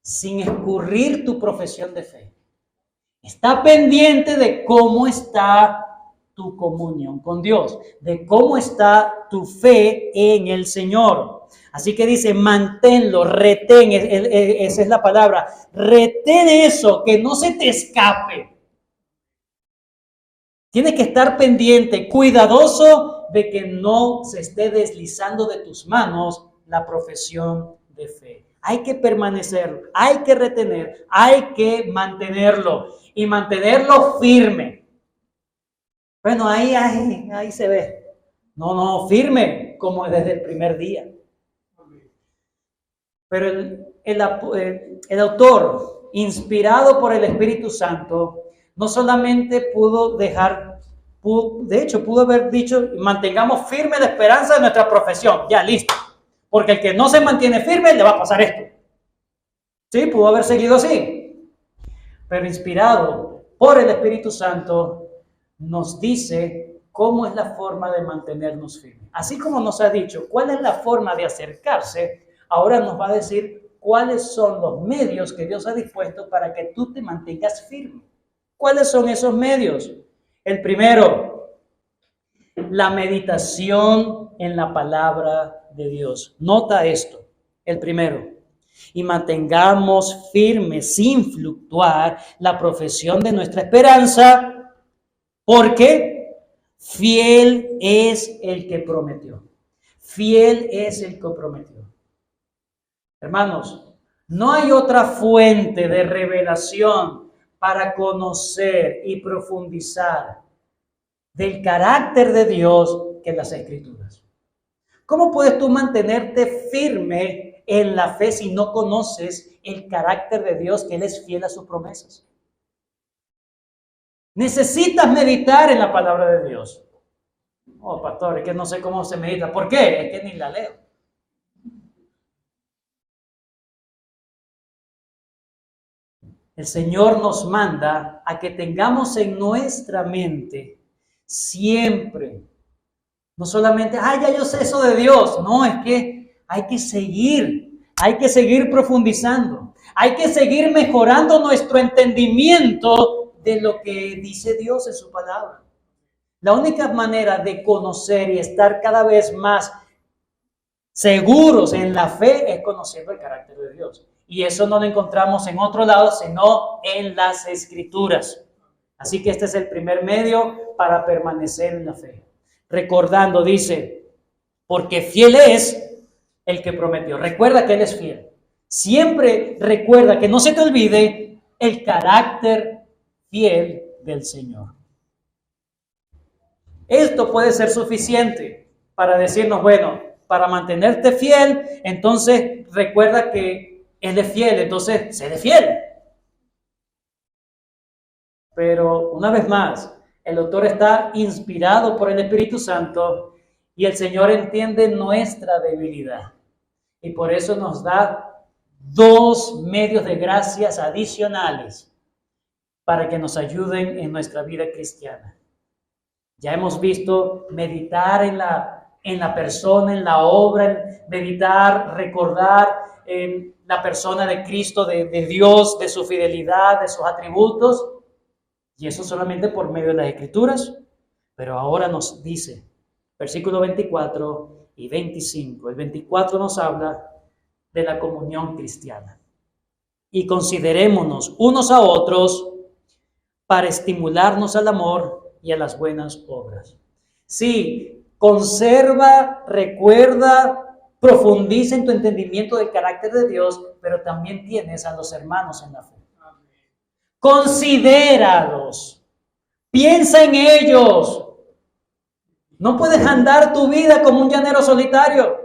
sin escurrir tu profesión de fe. Está pendiente de cómo está tu comunión con Dios, de cómo está tu fe en el Señor. Así que dice, manténlo, retén, esa es la palabra, retén eso, que no se te escape. Tienes que estar pendiente, cuidadoso de que no se esté deslizando de tus manos la profesión de fe. Hay que permanecer, hay que retener, hay que mantenerlo y mantenerlo firme. Bueno, ahí se ve. No, firme, como desde el primer día. Pero el autor, inspirado por el Espíritu Santo, no solamente pudo haber dicho, mantengamos firme la esperanza de nuestra profesión. Ya, listo. Porque el que no se mantiene firme, le va a pasar esto. Sí, pudo haber seguido así. Pero inspirado por el Espíritu Santo, nos dice cómo es la forma de mantenernos firmes. Así como nos ha dicho cuál es la forma de acercarse, ahora nos va a decir cuáles son los medios que Dios ha dispuesto para que tú te mantengas firme. ¿Cuáles son esos medios? El primero, la meditación en la palabra de Dios. Nota esto, el primero. Y mantengamos firme, sin fluctuar, la profesión de nuestra esperanza, porque fiel es el que prometió. Fiel es el que prometió. Hermanos, no hay otra fuente de revelación para conocer y profundizar del carácter de Dios que las Escrituras. ¿Cómo puedes tú mantenerte firme en la fe si no conoces el carácter de Dios, que Él es fiel a sus promesas? Necesitas meditar en la palabra de Dios. Oh, pastor, es que no sé cómo se medita. ¿Por qué? Es que ni la leo. El Señor nos manda a que tengamos en nuestra mente siempre, no solamente, ya yo sé eso de Dios. No, es que hay que seguir profundizando, hay que seguir mejorando nuestro entendimiento de lo que dice Dios en su palabra. La única manera de conocer y estar cada vez más seguros en la fe es conociendo el carácter de Dios. Y eso no lo encontramos en otro lado, sino en las Escrituras. Así que este es el primer medio para permanecer en la fe. Recordando, dice, porque fiel es el que prometió. Recuerda que Él es fiel. Siempre recuerda, que no se te olvide, el carácter fiel del Señor. Esto puede ser suficiente para decirnos, bueno, para mantenerte fiel, entonces recuerda que Él es fiel, entonces sé fiel. Pero una vez más, el autor está inspirado por el Espíritu Santo y el Señor entiende nuestra debilidad. Y por eso nos da 2 medios de gracias adicionales para que nos ayuden en nuestra vida cristiana. Ya hemos visto meditar en la persona, en la obra, meditar, recordar en la persona de Cristo, de Dios, de su fidelidad, de sus atributos. Y eso solamente por medio de las Escrituras. Pero ahora nos dice, versículo 24 y 25. El 24 nos habla de la comunión cristiana. Y considerémonos unos a otros para estimularnos al amor y a las buenas obras. Sí, conserva, recuerda, profundiza en tu entendimiento del carácter de Dios, pero también tienes a los hermanos en la fe. Considéralos, piensa en ellos. No puedes andar tu vida como un llanero solitario,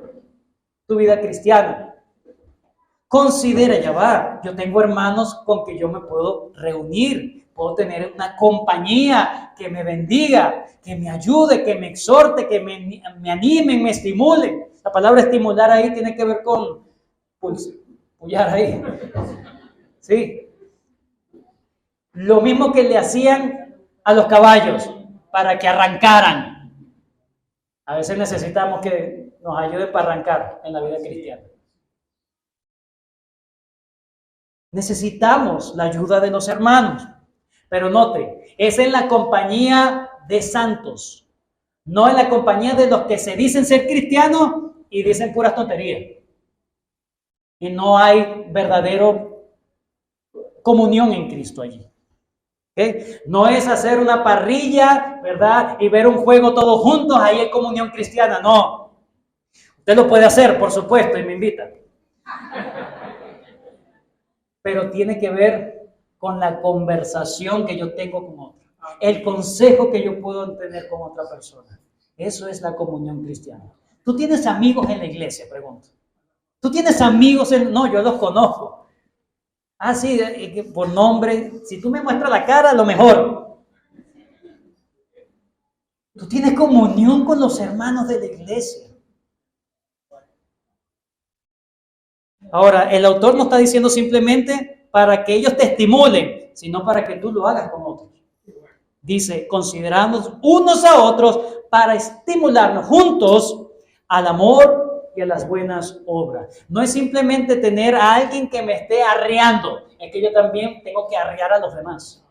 tu vida cristiana. Considera, ya va, yo tengo hermanos con que yo me puedo reunir, puedo tener una compañía que me bendiga, que me ayude, que me exhorte, que me anime, me estimule. La palabra estimular ahí tiene que ver con pullar ahí. Sí. Lo mismo que le hacían a los caballos para que arrancaran. A veces necesitamos que nos ayude para arrancar en la vida cristiana. Necesitamos la ayuda de los hermanos. Pero note, es en la compañía de santos, no en la compañía de los que se dicen ser cristianos y dicen puras tonterías. Y no hay verdadero comunión en Cristo allí. ¿Okay? No es hacer una parrilla, ¿verdad? Y ver un juego todos juntos, ahí hay comunión cristiana. No. Usted lo puede hacer, por supuesto, y me invita. Pero tiene que ver con la conversación que yo tengo con otro. El consejo que yo puedo tener con otra persona. Eso es la comunión cristiana. ¿Tú tienes amigos en la iglesia? Pregunto. ¿Tú tienes amigos en...? No, yo los conozco. Ah, sí, por nombre. Si tú me muestras la cara, lo mejor. Tú tienes comunión con los hermanos de la iglesia. Ahora, el autor no está diciendo simplemente para que ellos te estimulen, sino para que tú lo hagas con otros. Dice, considerándonos unos a otros para estimularnos juntos al amor y a las buenas obras. No es simplemente tener a alguien que me esté arreando, es que yo también tengo que arrear a los demás.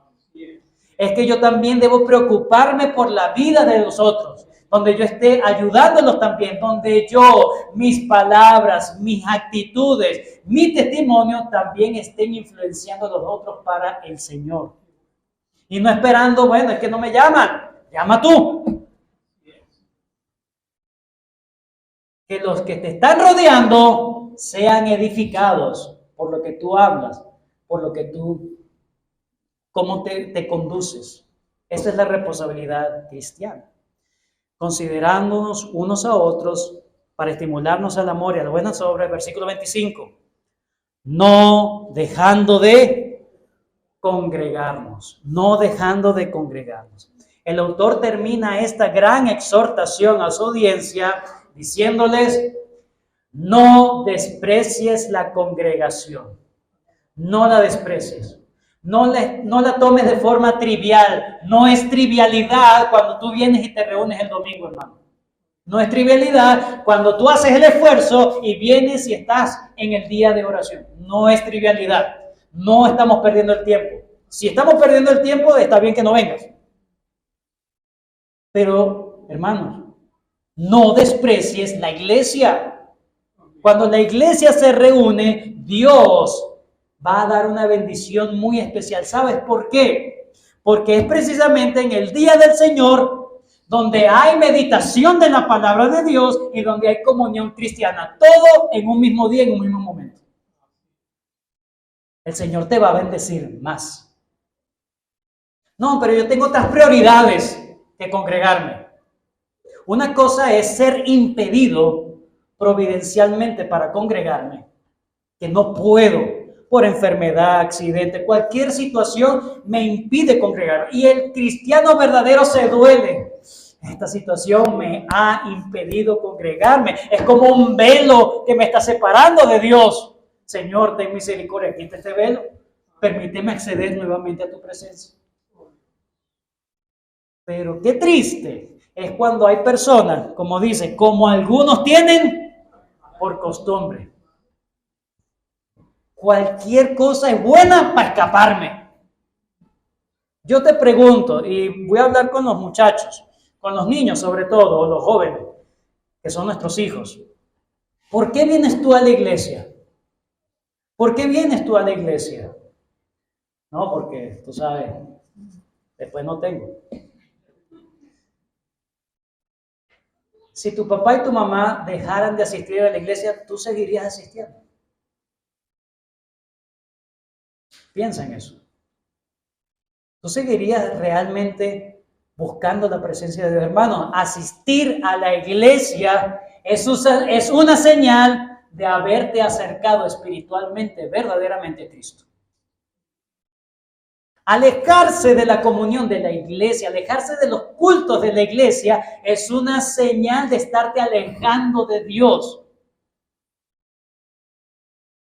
Es que yo también debo preocuparme por la vida de los otros, donde yo esté ayudándolos también, donde yo, mis palabras, mis actitudes, mi testimonio también estén influenciando a los otros para el Señor. Y no esperando, bueno, es que no me llaman, llama tú. Que los que te están rodeando sean edificados por lo que tú hablas, por lo que tú, cómo te conduces. Esa es la responsabilidad cristiana. Considerándonos unos a otros para estimularnos al amor y a las buenas obras. Versículo 25. No dejando de congregarnos. No dejando de congregarnos. El autor termina esta gran exhortación a su audiencia diciéndoles: no desprecies la congregación. No la desprecies. No la tomes de forma trivial. No es trivialidad cuando tú vienes y te reúnes el domingo, hermano. No es trivialidad cuando tú haces el esfuerzo y vienes y estás en el día de oración. No es trivialidad. No estamos perdiendo el tiempo. Si estamos perdiendo el tiempo, está bien que no vengas. Pero, hermanos, no desprecies la iglesia. Cuando la iglesia se reúne, Dios va a dar una bendición muy especial. ¿Sabes por qué? Porque es precisamente en el día del Señor donde hay meditación de la palabra de Dios y donde hay comunión cristiana. Todo en un mismo día, en un mismo momento. El Señor te va a bendecir más. No, pero yo tengo otras prioridades que congregarme. Una cosa es ser impedido providencialmente para congregarme, que no puedo. Por enfermedad, accidente, cualquier situación me impide congregar. Y el cristiano verdadero se duele. Esta situación me ha impedido congregarme. Es como un velo que me está separando de Dios. Señor, ten misericordia, quita este velo. Permíteme acceder nuevamente a tu presencia. Pero qué triste es cuando hay personas, como dice, como algunos tienen por costumbre. Cualquier cosa es buena para escaparme. Yo te pregunto, y voy a hablar con los muchachos, con los niños sobre todo, o los jóvenes, que son nuestros hijos. ¿Por qué vienes tú a la iglesia? ¿Por qué vienes tú a la iglesia? No, porque tú sabes, después no tengo. Si tu papá y tu mamá dejaran de asistir a la iglesia, ¿tú seguirías asistiendo? Piensa en eso. ¿Tú seguirías realmente buscando la presencia de Dios? Hermanos, asistir a la iglesia es una señal de haberte acercado espiritualmente, verdaderamente a Cristo. Alejarse de la comunión de la iglesia, alejarse de los cultos de la iglesia, es una señal de estarte alejando de Dios.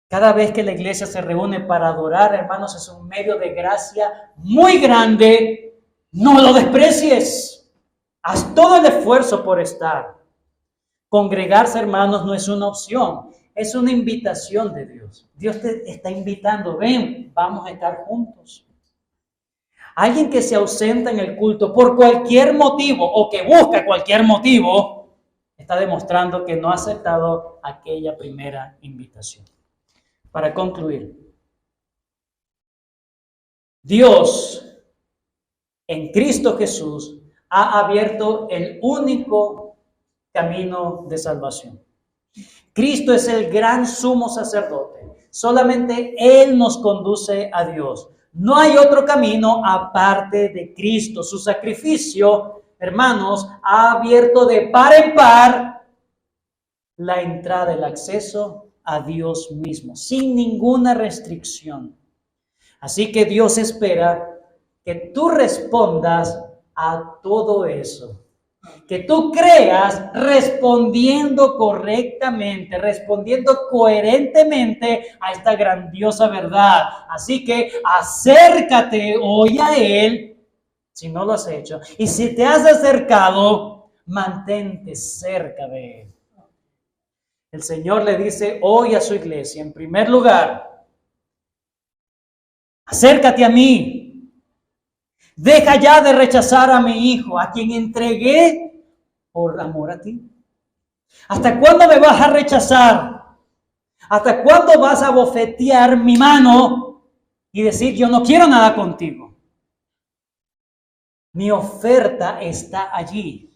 Cada vez que la iglesia se reúne para adorar, hermanos, es un medio de gracia muy grande. No lo desprecies. Haz todo el esfuerzo por estar. Congregarse, hermanos, no es una opción. Es una invitación de Dios. Dios te está invitando. Ven, vamos a estar juntos. Alguien que se ausenta en el culto por cualquier motivo o que busca cualquier motivo, está demostrando que no ha aceptado aquella primera invitación. Para concluir, Dios en Cristo Jesús ha abierto el único camino de salvación. Cristo es el gran sumo sacerdote. Solamente Él nos conduce a Dios. No hay otro camino aparte de Cristo. Su sacrificio, hermanos, ha abierto de par en par la entrada, el acceso a Dios mismo, sin ninguna restricción. Así que Dios espera que tú respondas a todo eso, que tú creas respondiendo correctamente, respondiendo coherentemente a esta grandiosa verdad. Así que acércate hoy a Él, si no lo has hecho, y si te has acercado, mantente cerca de Él. El Señor le dice hoy a su iglesia, en primer lugar, acércate a mí, Deja ya de rechazar a mi hijo, a quien entregué por amor a ti. ¿Hasta cuándo me vas a rechazar? ¿Hasta cuándo vas a bofetear mi mano y decir yo no quiero nada contigo? Mi oferta está allí,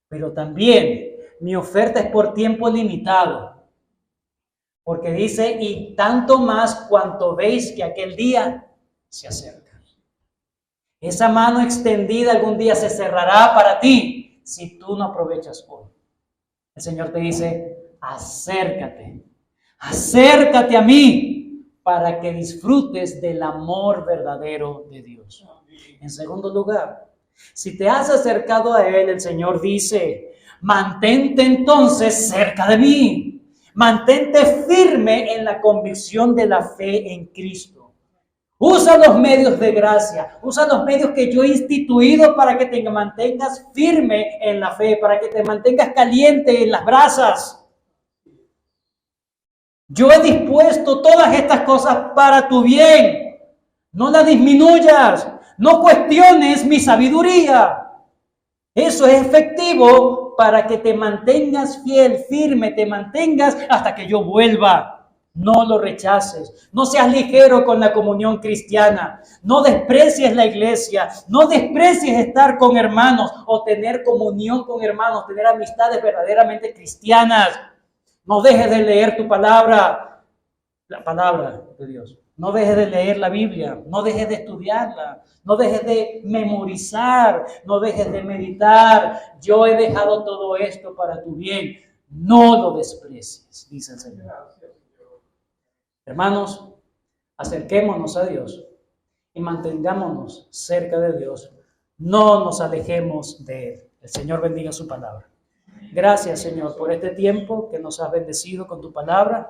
pero también mi oferta es por tiempo limitado. Porque dice, y tanto más cuanto veis que aquel día se acerca. Esa mano extendida algún día se cerrará para ti si tú no aprovechas hoy. El Señor te dice, acércate a mí para que disfrutes del amor verdadero de Dios. En segundo lugar, si te has acercado a Él, el Señor dice, mantente entonces cerca de mí. Mantente firme en la convicción de la fe en Cristo. Usa los medios de gracia, usa los medios que yo he instituido para que te mantengas firme en la fe, para que te mantengas caliente en las brasas. Yo he dispuesto todas estas cosas para tu bien. No las disminuyas, no cuestiones mi sabiduría. Eso es efectivo para que te mantengas fiel, firme, te mantengas hasta que yo vuelva. No lo rechaces, no seas ligero con la comunión cristiana, no desprecies la iglesia, no desprecies estar con hermanos o tener comunión con hermanos, tener amistades verdaderamente cristianas. No dejes de leer tu palabra, la palabra de Dios. No dejes de leer la Biblia, no dejes de estudiarla, no dejes de memorizar, no dejes de meditar. Yo he dejado todo esto para tu bien. No lo desprecies, dice el Señor. Hermanos, acerquémonos a Dios y mantengámonos cerca de Dios. No nos alejemos de Él. El Señor bendiga su palabra. Gracias, Señor, por este tiempo que nos has bendecido con tu palabra.